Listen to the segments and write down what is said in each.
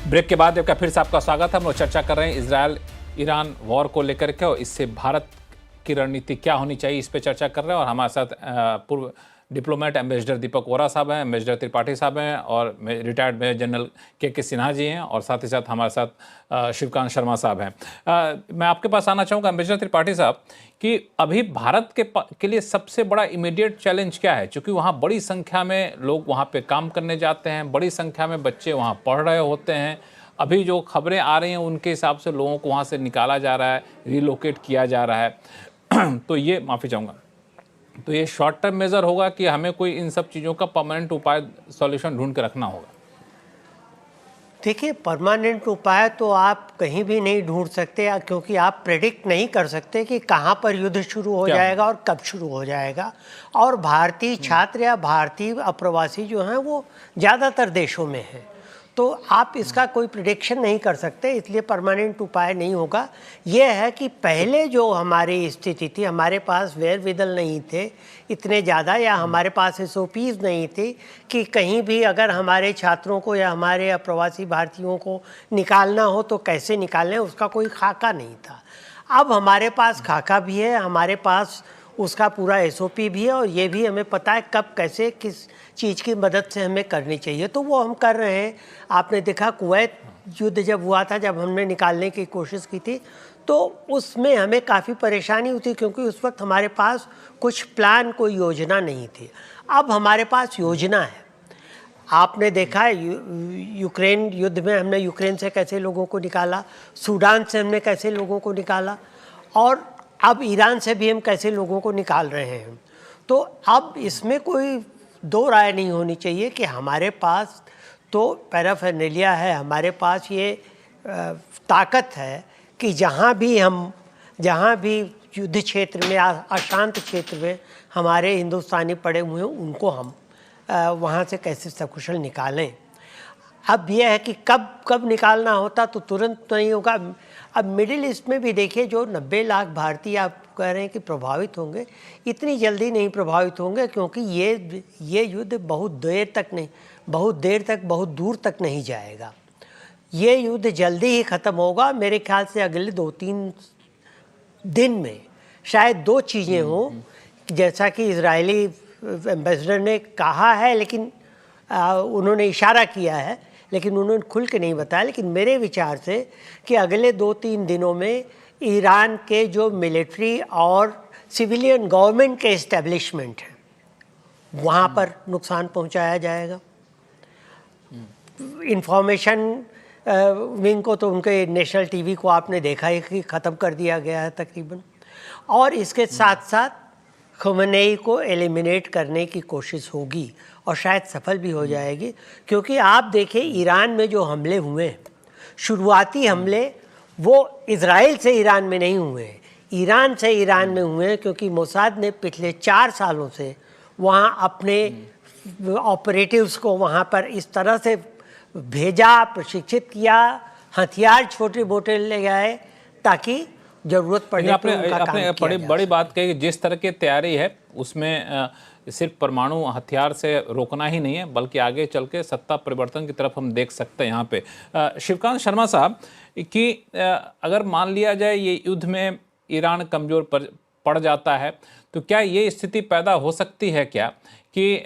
Break के बाद एक फिर से आपका स्वागत है। हम लोग चर्चा कर रहे हैं इजरायल ईरान वॉर को लेकर के और इससे भारत की रणनीति क्या होनी चाहिए, इस पे चर्चा कर रहे हैं। और हमारे साथ पूर्व डिप्लोमेट एम्बेसडर दीपक वोरा साहब हैं, एम्बेसडर त्रिपाठी साहब हैं और रिटायर्ड मेजर जनरल के सिन्हा जी हैं और साथ ही साथ हमारे साथ शिवकांत शर्मा साहब हैं। मैं आपके पास आना चाहूँगा एम्बेसडर त्रिपाठी साहब कि अभी भारत के लिए सबसे बड़ा इमीडिएट चैलेंज क्या है, क्योंकि वहाँ बड़ी संख्या में लोग वहाँ पे काम करने जाते हैं, बड़ी संख्या में बच्चे वहाँ पढ़ रहे होते हैं। अभी जो खबरें आ रही हैं उनके हिसाब से लोगों को वहाँ से निकाला जा रहा है, रिलोकेट किया जा रहा है। तो ये माफ़ी चाहूँगा, तो ये शॉर्ट टर्म मेजर होगा कि हमें कोई इन सब चीज़ों का परमानेंट उपाय सॉल्यूशन ढूंढ के रखना होगा? देखिए, परमानेंट उपाय तो आप कहीं भी नहीं ढूंढ सकते, क्योंकि आप प्रेडिक्ट नहीं कर सकते कि कहाँ पर युद्ध शुरू हो जाएगा और कब शुरू हो जाएगा। और भारतीय छात्र या भारतीय अप्रवासी जो हैं वो ज़्यादातर देशों में हैं, तो आप इसका कोई प्रिडिक्शन नहीं कर सकते, इसलिए परमानेंट उपाय नहीं होगा। ये है कि पहले जो हमारी स्थिति थी, हमारे पास वेयरविदल नहीं थे इतने ज़्यादा, या हमारे पास SOPs नहीं थी कि कहीं भी अगर हमारे छात्रों को या हमारे अप्रवासी भारतीयों को निकालना हो तो कैसे निकालें, उसका कोई खाका नहीं था। अब हमारे पास खाका भी है, हमारे पास उसका पूरा SOP भी है और ये भी हमें पता है कब कैसे किस चीज़ की मदद से हमें करनी चाहिए, तो वो हम कर रहे हैं। आपने देखा कुवैत युद्ध जब हुआ था, जब हमने निकालने की कोशिश की थी, तो उसमें हमें काफ़ी परेशानी हुई थी, क्योंकि उस वक्त हमारे पास कुछ प्लान, कोई योजना नहीं थी। अब हमारे पास योजना है। आपने देखा है यूक्रेन युद्ध में हमने यूक्रेन से कैसे लोगों को निकाला, सूडान से हमने कैसे लोगों को निकाला, और अब ईरान से भी हम कैसे लोगों को निकाल रहे हैं। तो अब इसमें कोई दो राय नहीं होनी चाहिए कि हमारे पास तो पैराफर्नेलिया है, हमारे पास ये ताकत है कि जहाँ भी युद्ध क्षेत्र में, अशांत क्षेत्र में हमारे हिंदुस्तानी पड़े हुए हैं, उनको हम वहाँ से कैसे सकुशल निकालें। अब यह है कि कब निकालना होता तो तुरंत नहीं होगा। अब मिडिल ईस्ट में भी देखिए, जो 90 लाख भारतीय आप कह रहे हैं कि प्रभावित होंगे, इतनी जल्दी नहीं प्रभावित होंगे, क्योंकि ये युद्ध बहुत देर तक बहुत दूर तक नहीं जाएगा। ये युद्ध जल्दी ही ख़त्म होगा। मेरे ख्याल से अगले 2-3 दिन में शायद दो चीज़ें हों, जैसा कि इजरायली एम्बेसडर ने कहा है, लेकिन उन्होंने इशारा किया है, लेकिन उन्होंने खुल के नहीं बताया। लेकिन मेरे विचार से कि अगले 2-3 दिनों में ईरान के जो मिलिट्री और सिविलियन गवर्नमेंट के इस्टेब्लिशमेंट हैं, वहाँ पर नुकसान पहुँचाया जाएगा। इंफॉर्मेशन विंग को तो उनके नेशनल टीवी को आपने देखा है कि ख़त्म कर दिया गया है तकरीबन, और इसके साथ साथ खमेनेई को एलिमिनेट करने की कोशिश होगी और शायद सफल भी हो जाएगी। क्योंकि आप देखें, ईरान में जो हमले हुए, शुरुआती हमले वो इजराइल से ईरान में नहीं हुए हैं, ईरान से ईरान में हुए हैं, क्योंकि मोसाद ने पिछले 4 सालों से वहाँ अपने ऑपरेटिव्स को वहाँ पर इस तरह से भेजा, प्रशिक्षित किया, हथियार छोटे मोटे ले गए ताकि जरूरत पड़ने पर उनका काम किया आपने बड़ी बात कही कि जिस तरह की तैयारी है उसमें सिर्फ परमाणु हथियार से रोकना ही नहीं है, बल्कि आगे चल के सत्ता परिवर्तन की तरफ हम देख सकते हैं। यहाँ पे शिवकांत शर्मा साहब कि अगर मान लिया जाए ये युद्ध में ईरान कमज़ोर पड़ जाता है, तो क्या ये स्थिति पैदा हो सकती है क्या कि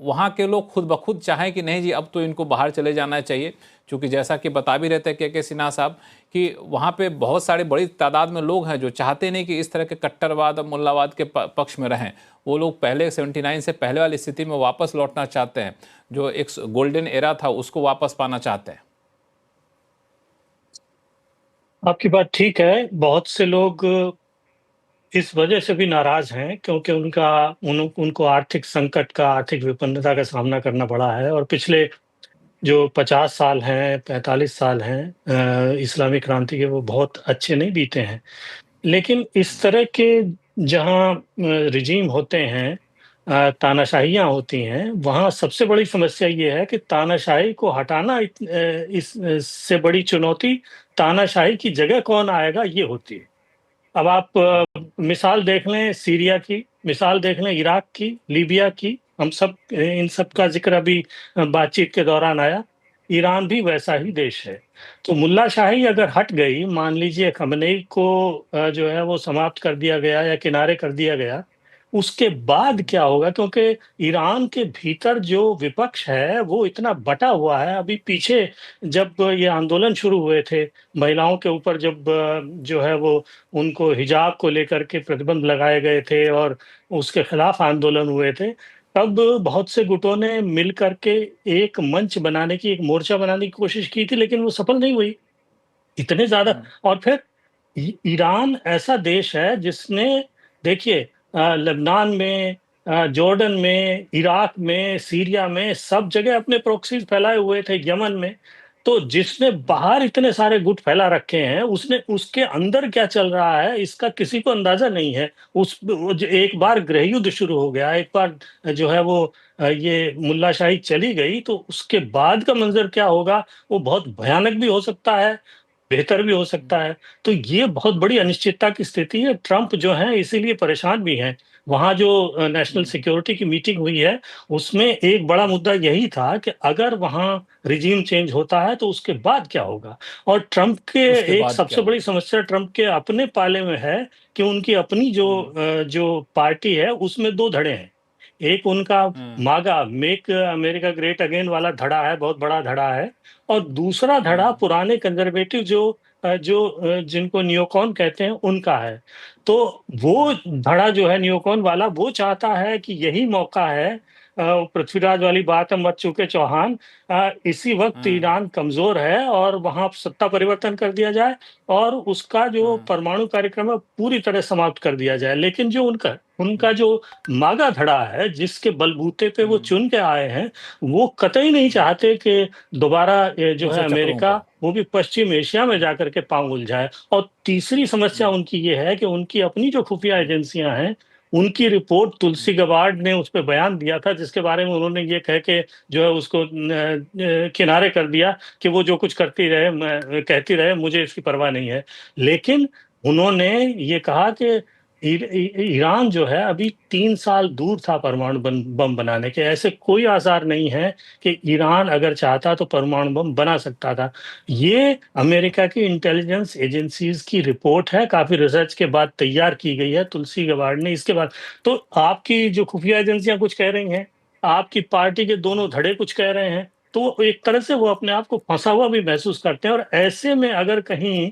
वहाँ के लोग खुद ब खुद चाहें कि नहीं जी अब तो इनको बाहर चले जाना चाहिए? क्योंकि जैसा कि बता भी रहते हैं के सिन्हा साहब कि वहाँ पे बहुत सारे बड़ी तादाद में लोग हैं जो चाहते नहीं कि इस तरह के कट्टरवाद और मुल्लावाद के पक्ष में रहें। वो लोग पहले 79 से पहले वाली स्थिति में वापस लौटना चाहते हैं, जो एक गोल्डन एरा था उसको वापस पाना चाहते हैं। आपकी बात ठीक है। बहुत से लोग इस वजह से भी नाराज हैं क्योंकि उनको आर्थिक संकट का, आर्थिक विपन्नता का सामना करना पड़ा है, और पिछले जो 50 साल हैं, 45 साल हैं इस्लामी क्रांति के, वो बहुत अच्छे नहीं बीते हैं। लेकिन इस तरह के जहाँ रिजीम होते हैं, तानाशाहियाँ होती हैं, वहाँ सबसे बड़ी समस्या ये है कि तानाशाही को हटाना इससे बड़ी चुनौती तानाशाही की जगह कौन आएगा ये होती है। अब आप मिसाल देख लें सीरिया की, मिसाल देख लें इराक की, लीबिया की, इन सब का जिक्र अभी बातचीत के दौरान आया। ईरान भी वैसा ही देश है। तो मुल्लाशाही अगर हट गई, मान लीजिए खमेनी को जो है वो समाप्त कर दिया गया या किनारे कर दिया गया, उसके बाद क्या होगा? क्योंकि ईरान के भीतर जो विपक्ष है वो इतना बटा हुआ है। अभी पीछे जब ये आंदोलन शुरू हुए थे, महिलाओं के ऊपर जब जो है वो उनको हिजाब को लेकर के प्रतिबंध लगाए गए थे और उसके खिलाफ आंदोलन हुए थे, तब बहुत से गुटों ने मिल करके एक मंच बनाने की, एक मोर्चा बनाने की कोशिश की थी, लेकिन वो सफल नहीं हुई। इतने ज़्यादा। और फिर ईरान ऐसा देश है जिसने, देखिए, लेबनान में, जॉर्डन में, इराक में, सीरिया में, सब जगह अपने प्रॉक्सीज फैलाए हुए थे, यमन में। तो जिसने बाहर इतने सारे गुट फैला रखे हैं, उसने उसके अंदर क्या चल रहा है इसका किसी को अंदाजा नहीं है। एक बार गृह युद्ध शुरू हो गया, एक बार जो है वो ये मुल्लाशाही चली गई, तो उसके बाद का मंजर क्या होगा वो बहुत भयानक भी हो सकता है, बेहतर भी हो सकता है। तो ये बहुत बड़ी अनिश्चितता की स्थिति है। ट्रंप जो है इसीलिए परेशान भी हैं। वहाँ जो नेशनल सिक्योरिटी की मीटिंग हुई है, उसमें एक बड़ा मुद्दा यही था कि अगर वहाँ रिजीम चेंज होता है तो उसके बाद क्या होगा? और ट्रंप के उसके एक बाद क्या सबसे बड़ी होगा? समस्या ट्रंप के अपने पाले में है कि उनकी अपनी जो पार्टी है उसमें 2 धड़े हैं। एक उनका मागा, मेक अमेरिका ग्रेट अगेन वाला धड़ा है, बहुत बड़ा धड़ा है। और दूसरा धड़ा पुराने कंजर्वेटिव जिनको नियोकॉन कहते हैं, उनका है। तो वो धड़ा जो है नियोकॉन वाला, वो चाहता है कि यही मौका है, पृथ्वीराज वाली बात हम मत चूके चौहान, इसी वक्त ईरान कमजोर है और वहां सत्ता परिवर्तन कर दिया जाए और उसका जो परमाणु कार्यक्रम है पूरी तरह समाप्त कर दिया जाए। लेकिन जो उनका उनका जो मागा धड़ा है, जिसके बलबूते पे वो चुन के आए हैं, वो कतई नहीं चाहते कि दोबारा ये जो है दूसरे चक्रों अमेरिका, का। वो भी पश्चिम एशिया में जाकर के पांव उलझाए। और तीसरी समस्या उनकी ये है कि उनकी अपनी जो खुफिया एजेंसियां हैं, उनकी रिपोर्ट तुलसी गबार्ड ने उस पे बयान दिया था, जिसके बारे में उन्होंने ये कह के जो है उसको किनारे कर दिया कि वो जो कुछ करती रहे, कहती रहे, मुझे इसकी परवाह नहीं है। लेकिन उन्होंने ये कहा कि ईरान जो है अभी 3 साल दूर था परमाणु बम बनाने के। ऐसे कोई आसार नहीं है कि ईरान अगर चाहता तो परमाणु बम बना सकता था। ये अमेरिका की इंटेलिजेंस एजेंसीज की रिपोर्ट है, काफी रिसर्च के बाद तैयार की गई है तुलसी गबार्ड ने। इसके बाद तो आपकी जो खुफिया एजेंसियां कुछ कह रही हैं, आपकी पार्टी के दोनों धड़े कुछ कह रहे हैं, तो एक तरह से वो अपने आप को फंसा हुआ भी महसूस करते हैं। और ऐसे में अगर कहीं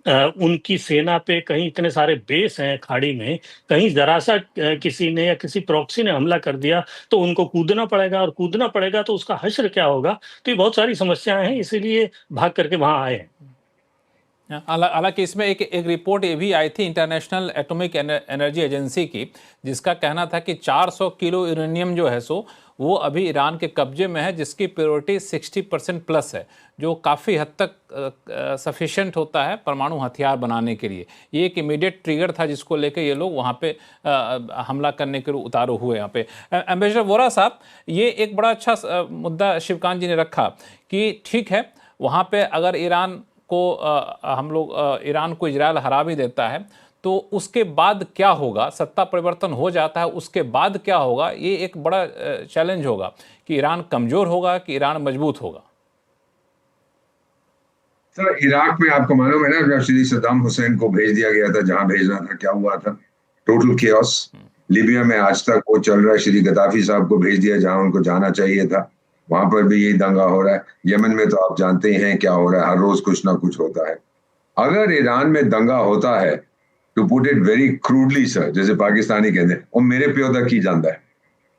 उनकी सेना पे कहीं इतने सारे बेस हैं खाड़ी में, कहीं जरा सा किसी ने या किसी प्रॉक्सी ने हमला कर दिया तो उनको कूदना पड़ेगा, और कूदना पड़ेगा तो उसका हश्र क्या होगा? तो ये बहुत सारी समस्याएं हैं, इसीलिए भाग करके वहां आए हैं। हालांकि इसमें एक रिपोर्ट ये भी आई थी इंटरनेशनल एटॉमिक एनर्जी एजेंसी की, जिसका कहना था कि 400 किलो यूरेनियम जो है सो वो अभी ईरान के कब्जे में है, जिसकी प्योरिटी 60% प्लस है, जो काफ़ी हद तक सफिशिएंट होता है परमाणु हथियार बनाने के लिए। ये एक इमीडिएट ट्रिगर था जिसको लेके ये लोग वहाँ पे हमला करने के लिए उतारू हुए। यहाँ पे एम्बेसडर वोरा साहब, ये एक बड़ा अच्छा मुद्दा शिवकांत जी ने रखा कि ठीक है, वहाँ पे अगर ईरान को ईरान को इजरायल हरा भी देता है तो उसके बाद क्या होगा? सत्ता परिवर्तन हो जाता है, उसके बाद क्या होगा? ये एक बड़ा चैलेंज होगा कि ईरान कमजोर होगा कि ईरान मजबूत होगा। सर, इराक में आपको मालूम है ना, जब श्री सद्दाम हुसैन को भेज दिया गया था जहां भेजना था, क्या हुआ था? Total chaos. लीबिया में आज तक वो चल रहा है, श्री गद्दाफी साहब को भेज दिया जहां उनको जाना चाहिए था, वहां पर भी यही दंगा हो रहा है। यमन में तो आप जानते ही हैं क्या हो रहा है, हर रोज कुछ ना कुछ होता है। अगर ईरान में दंगा होता है, to put it very crudely sir, जैसे पाकिस्तानी कहते हैं, और मेरे प्यो तक की जाता है,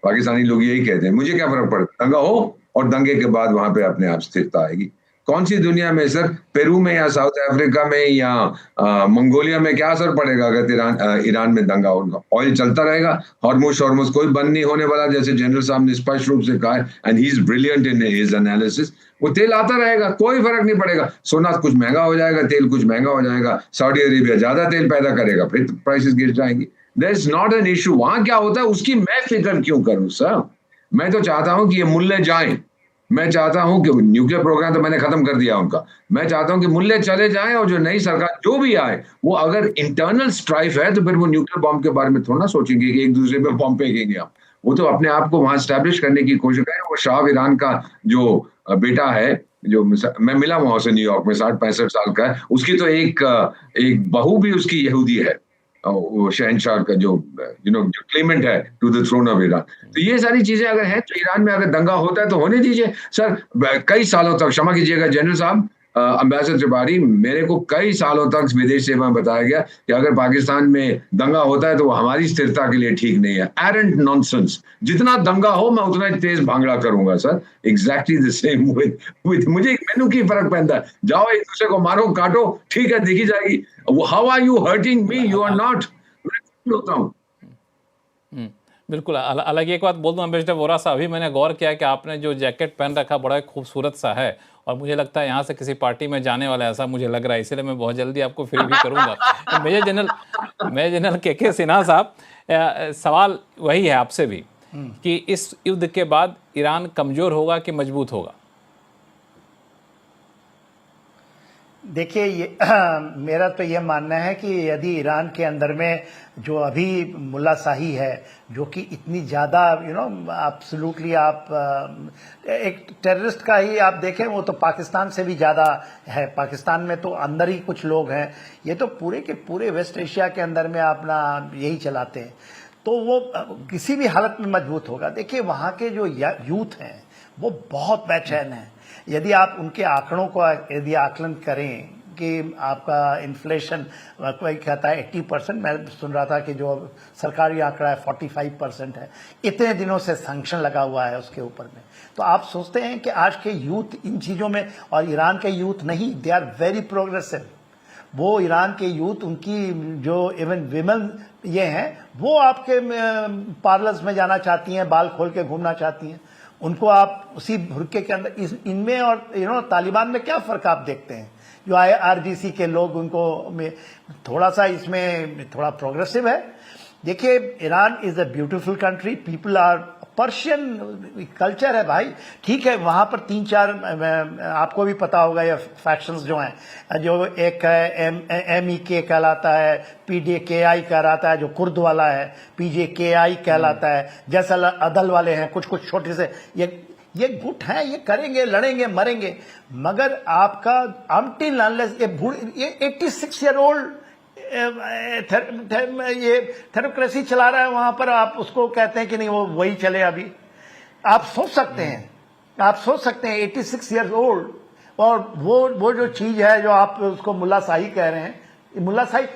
पाकिस्तानी लोग यही कहते हैं, मुझे क्या फर्क पड़ता, दंगा हो और दंगे के बाद वहां पे अपने आप स्थिरता आएगी। कौन सी दुनिया में सर, पेरू में या साउथ अफ्रीका में या मंगोलिया में क्या असर पड़ेगा अगर ईरान में दंगा होगा? ऑयल चलता रहेगा, हॉर्मुज कोई बंद नहीं होने वाला, जैसे जनरल साहब ने स्पष्ट रूप से कहा है, and he is brilliant in his analysis. वो तेल आता रहेगा, कोई फर्क नहीं पड़ेगा। सोना कुछ महंगा हो जाएगा, तेल कुछ महंगा हो जाएगा, सऊदी अरेबिया ज्यादा तेल पैदा करेगा, फिर प्राइसेस गिर जाएंगी। There is not an issue. वहां क्या होता है उसकी मैं फिक्र क्यों करूं सर? मैं तो चाहता हूं कि ये मूल्य जाएं। मैं चाहता हूं कि न्यूक्लियर प्रोग्राम तो मैंने खत्म कर दिया उनका। मैं चाहता हूं कि मूल्य चले जाएं और जो नई सरकार जो भी आए, वो अगर इंटरनल स्ट्राइफ है तो फिर वो न्यूक्लियर बॉम्ब के बारे में थोड़ा ना सोचेंगे कि एक दूसरे पे बॉम्ब फेंकेंगे आप। वो तो अपने आप को वहां स्टैब्लिश करने की कोशिश कर, वो शाह ईरान का जो बेटा है, जो मैं मिला वहां से न्यूयॉर्क में, 60-65 साल का है, उसकी तो एक बहू भी उसकी यहूदी है, वो शहनशाह का जो जो क्लेमेंट है to the throne of Iran. तो ये सारी चीजें अगर हैं तो ईरान में अगर दंगा होता है तो होने दीजिए सर। कई सालों तक, क्षमा कीजिएगा जनरल साहब, अम्बेसडर त्रिपाठी, मेरे को कई सालों तक विदेश सेवा में बताया गया कि अगर पाकिस्तान में दंगा होता है तो वो हमारी स्थिरता के लिए ठीक नहीं है। Aren't nonsense. जितना दंगा हो मैं उतना ही तेज भांगड़ा करूंगा sir. Exactly the same with मुझे मैनू की फर्क पैंदा है, जाओ एक दूसरे को मारो काटो, ठीक है, देखी जाएगी। How are you hurting me, you are not. होता हूँ बिल्कुल। अलग एक बात बोल दूं एम्बेसडर वोरा साहब, अभी मैंने गौर किया कि आपने जो जैकेट पहन रखा बड़ा खूबसूरत सा है, और मुझे लगता है यहाँ से किसी पार्टी में जाने वाला है, ऐसा मुझे लग रहा है, इसलिए मैं बहुत जल्दी आपको फ्री भी करूँगा। मेजर जनरल के सिन्हा साहब, सवाल वही है आपसे भी कि इस युद्ध के बाद ईरान कमज़ोर होगा कि मजबूत होगा? देखिए, ये मेरा तो ये मानना है कि यदि ईरान के अंदर में जो अभी मुल्ला शाही है, जो कि इतनी ज़्यादा एब्सोल्युटली आप एक टेररिस्ट का ही आप देखें, वो तो पाकिस्तान से भी ज़्यादा है। पाकिस्तान में तो अंदर ही कुछ लोग हैं, ये तो पूरे के पूरे वेस्ट एशिया के अंदर में अपना यही चलाते हैं, तो वो किसी भी हालत में मजबूत होगा। देखिए, वहाँ के जो यूथ हैं वो बहुत बेचैन हैं। यदि आप उनके आंकड़ों को यदि आकलन करें कि आपका इन्फ्लेशन कोई कहता है 80%, मैं सुन रहा था कि जो सरकारी आंकड़ा है 45% है। इतने दिनों से सैंक्शन लगा हुआ है उसके ऊपर में। तो आप सोचते हैं कि आज के यूथ इन चीज़ों में, और ईरान के यूथ नहीं, दे आर वेरी प्रोग्रेसिव। वो ईरान के यूथ, उनकी जो इवन विमेन ये हैं, वो आपके पार्लर्स में जाना चाहती हैं, बाल खोल के घूमना चाहती हैं। उनको आप उसी भुरके के अंदर, इनमें और तालिबान में क्या फ़र्क आप देखते हैं? जो IRGC के लोग, उनको में थोड़ा सा इसमें थोड़ा प्रोग्रेसिव है। देखिए, Iran is a beautiful country, people are, Persian culture है भाई, ठीक है। वहाँ पर 3-4 आपको भी पता होगा ये फैक्शंस जो हैं, जो एक है MEK कहलाता है, PDKI कहलाता है, जो कुर्द वाला है PJKI कहलाता है, जैसा अदल वाले हैं कुछ कुछ छोटे से, ये गुट हैं, ये करेंगे, लड़ेंगे, मरेंगे। मगर आपका अनटिल अनलेस ये 86 ईयर ओल्ड ये थेरोक्रेसी चला रहा है वहां पर, आप उसको कहते हैं कि नहीं वो वही चले। अभी आप सोच सकते हैं, 86 ईयर्स ओल्ड, और वो जो चीज है जो आप उसको मुल्ला शाही कह रहे हैं, मुल्ला शाही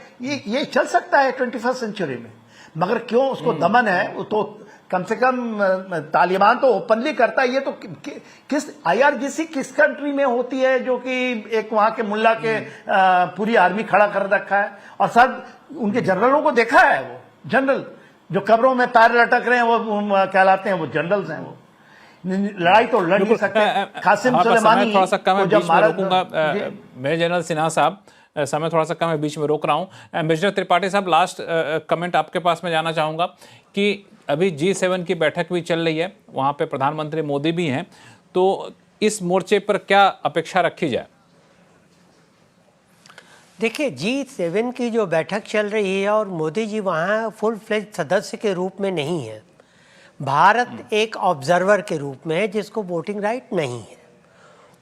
ये चल सकता है 21st सेंचुरी में, मगर क्यों उसको दमन है? वो तो कम से कम तालिबान तो ओपनली करता है। ये तो किस IRGC किस कंट्री में होती है जो कि एक वहां के मुल्ला के पूरी आर्मी खड़ा कर रखा है, और सब उनके जनरलों को देखा है। वो जनरल जो कब्रों में पैर लटक रहे हैं वो कहलाते हैं, वो जनरल्स हैं। वो लड़ाई तो लड़ नहीं सकते। कासिम सुलेमानी थोड़ा सा कम है, बीच में रोकूंगा। मेजर जनरल सिन्हा साहब, समय थोड़ा सा कम है, बीच में रोक रहा हूँ। एम्बेसडर त्रिपाठी साहब, लास्ट कमेंट आपके पास मैं जाना चाहूँगा कि अभी G7 की बैठक भी चल रही है, वहाँ पे प्रधानमंत्री मोदी भी हैं, तो इस मोर्चे पर क्या अपेक्षा रखी जाए? देखिए, G7 की जो बैठक चल रही है और मोदी जी वहाँ फुल फ्लेज सदस्य के रूप में नहीं है, भारत एक ऑब्जर्वर के रूप में है जिसको वोटिंग राइट नहीं है।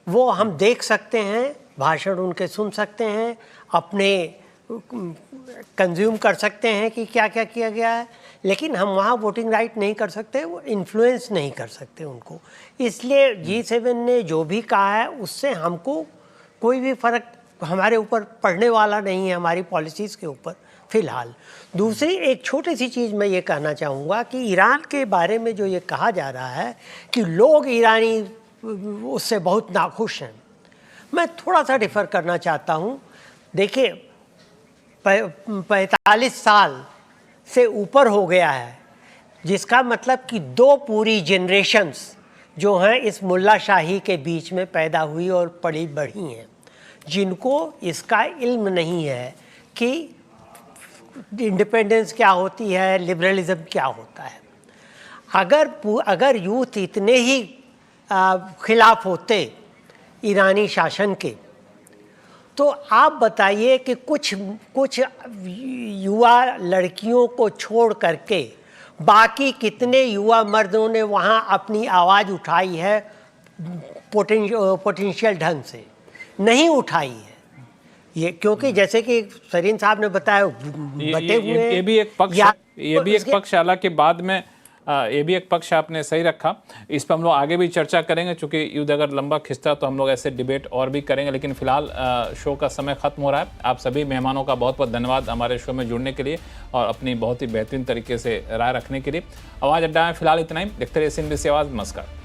वो हम देख सकते हैं, भाषण उनके सुन सकते हैं, अपने कंज्यूम कर सकते हैं कि क्या क्या किया गया है, लेकिन हम वहाँ वोटिंग राइट नहीं कर सकते, वो इन्फ्लुएंस नहीं कर सकते उनको। इसलिए G7 ने जो भी कहा है उससे हमको कोई भी फ़र्क हमारे ऊपर पड़ने वाला नहीं है, हमारी पॉलिसीज़ के ऊपर फ़िलहाल। दूसरी एक छोटी सी चीज़ मैं ये कहना चाहूँगा कि ईरान के बारे में जो ये कहा जा रहा है कि लोग ईरानी उससे बहुत नाखुश हैं, मैं थोड़ा सा डिफ़र करना चाहता हूँ। देखिए, 45 साल से ऊपर हो गया है, जिसका मतलब कि 2 पूरी जनरेशन्स जो हैं इस मुल्ला शाही के बीच में पैदा हुई और पली बढ़ी हैं, जिनको इसका इल्म नहीं है कि इंडिपेंडेंस क्या होती है, लिबरलिज्म क्या होता है। अगर यूथ इतने ही खिलाफ होते ईरानी शासन के, तो आप बताइए कि कुछ युवा लड़कियों को छोड़ करके बाकी कितने युवा मर्दों ने वहाँ अपनी आवाज़ उठाई है पोटेंशियल ढंग से? नहीं उठाई है ये, क्योंकि जैसे कि सरीन साहब ने बताया बटे हुए ये भी एक पक्ष है, ये भी एक पक्ष, हालांकि बाद में ये भी एक पक्ष आपने सही रखा। इस पर हम लोग आगे भी चर्चा करेंगे, चूंकि युद्ध अगर लंबा खिंचता तो हम लोग ऐसे डिबेट और भी करेंगे, लेकिन फिलहाल शो का समय खत्म हो रहा है। आप सभी मेहमानों का बहुत बहुत धन्यवाद हमारे शो में जुड़ने के लिए और अपनी बहुत ही बेहतरीन तरीके से राय रखने के लिए। आवाज़ अड्डा में फिलहाल इतना ही। देखते रहिए CNBC आवाज़। नमस्कार।